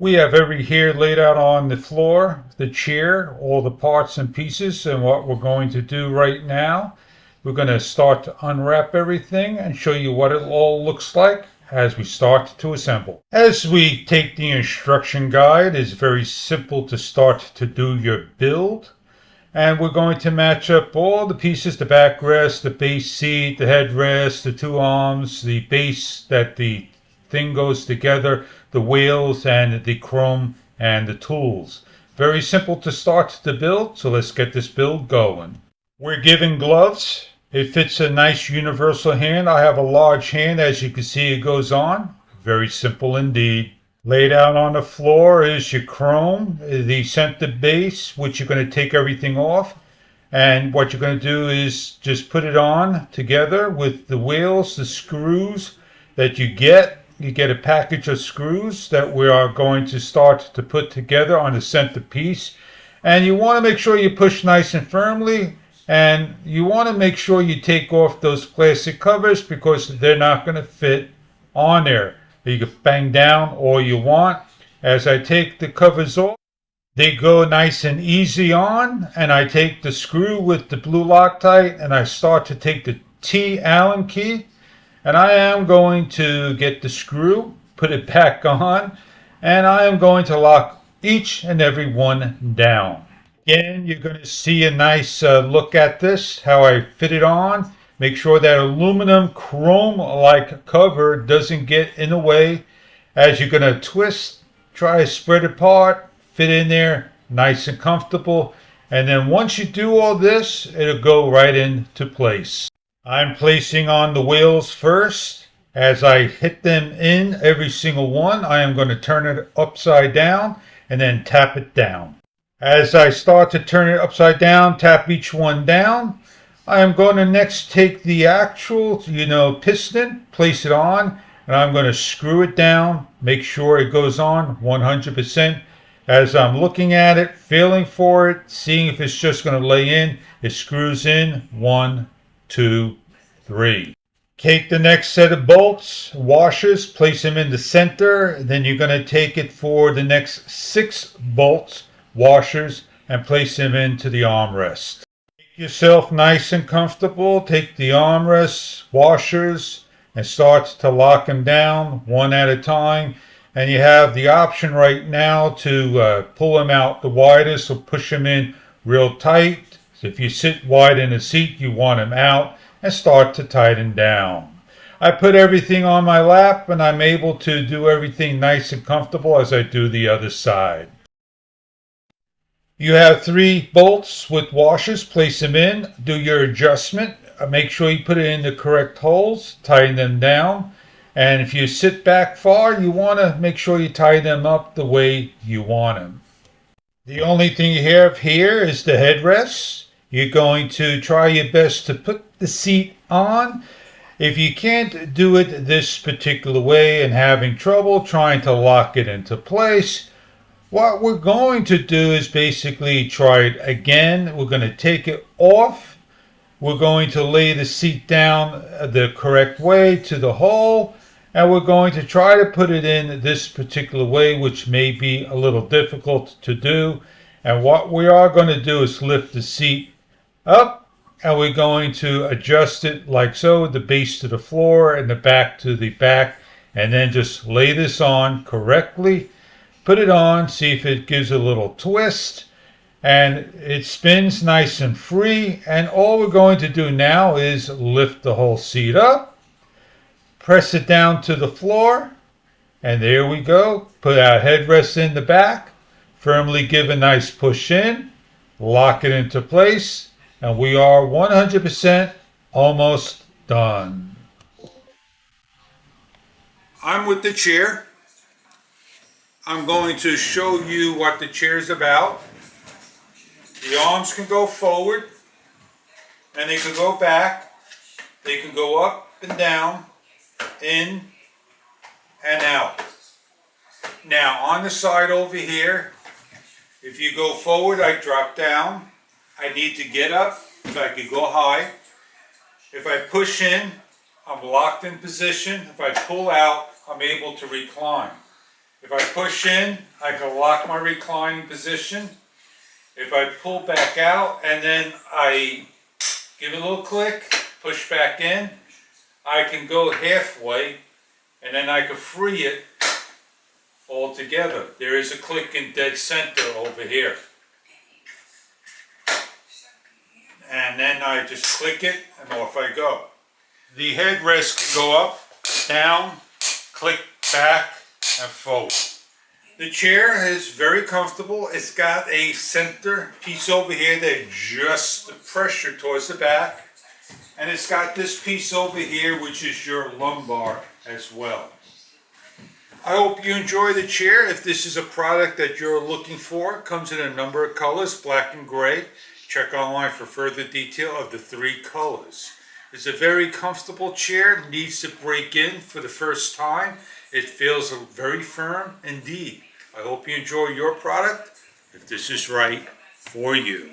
We have every here laid out on the floor, the chair, all the parts and pieces, and what we're going to do right now, we're going to start to unwrap everything and show you what it all looks like as we start to assemble. As we take the instruction guide, it's very simple to start to do your build. And we're going to match up all the pieces, the backrest, the base seat, the headrest, the two arms, the base that the thing goes together, the wheels and the chrome and the tools. Very simple to start the build, so let's get this build going. We're given gloves. It fits a nice universal hand. I have a large hand, as you can see it goes on. Very simple indeed. Laid out on the floor is your chrome, the center base, which you're going to take everything off. And what you're going to do is just put it on together with the wheels, the screws that you get. You get a package of screws that we are going to start to put together on the center piece. And you want to make sure you push nice and firmly. And you want to make sure you take off those plastic covers because they're not going to fit on there. You can bang down all you want. As I take the covers off, they go nice and easy on, and I take the screw with the blue Loctite and I start to take the T Allen key, and I am going to get the screw, put it back on, and I am going to lock each and every one down. Again, you're going to see a nice look at this, how I fit it on. Make sure that aluminum chrome-like cover doesn't get in the way. As you're going to twist, try to spread apart, fit in there, nice and comfortable. And then once you do all this, it'll go right into place. I'm placing on the wheels first. As I hit them in, every single one, I am going to turn it upside down and then tap it down. As I start to turn it upside down, tap each one down, I am going to next take the actual, piston, place it on, and I'm going to screw it down, make sure it goes on 100%. As I'm looking at it, feeling for it, seeing if it's just going to lay in, it screws in. 1, 2, 3. Take the next set of bolts, washers, place them in the center. Then you're going to take it for the next 6 bolts, washers, and place them into the armrest. Make yourself nice and comfortable. Take the armrests, washers, and start to lock them down one at a time. And you have the option right now to pull them out the widest or push them in real tight. So if you sit wide in the seat, you want them out, and start to tighten down. I put everything on my lap and I'm able to do everything nice and comfortable as I do the other side. You have 3 bolts with washers, place them in, do your adjustment, make sure you put it in the correct holes, tighten them down, and if you sit back far, you want to make sure you tie them up the way you want them. The only thing you have here is the headrests. You're going to try your best to put the seat on. If you can't do it this particular way and having trouble trying to lock it into place, what we're going to do is basically try it again. We're going to take it off. We're going to lay the seat down the correct way to the hole, and we're going to try to put it in this particular way, which may be a little difficult to do. And what we are going to do is lift the seat up, and we're going to adjust it like so, the base to the floor and the back to the back, and then just lay this on correctly. Put it on, see if it gives a little twist, and it spins nice and free. And all we're going to do now is lift the whole seat up, press it down to the floor, and there we go. Put our headrest in the back, firmly give a nice push in, lock it into place, and we are 100% almost done. I'm with the chair. I'm going to show you what the chair is about. The arms can go forward and they can go back. They can go up and down, in and out. Now on the side over here, if you go forward, I drop down. I need to get up so I can go high. If I push in, I'm locked in position. If I pull out, I'm able to recline. If I push in, I can lock my reclining position. If I pull back out and then I give it a little click, push back in, I can go halfway and then I can free it all together. There is a click in dead center over here. And then I just click it and off I go. The headrest can go up, down, click back and forward. The chair is very comfortable. It's got a center piece over here that adjusts the pressure towards the back. And it's got this piece over here which is your lumbar as well. I hope you enjoy the chair. If this is a product that you're looking for, it comes in a number of colors, black and gray. Check online for further detail of the 3 colors. It's a very comfortable chair, needs to break in for the first time. It feels very firm indeed. I hope you enjoy your product if this is right for you.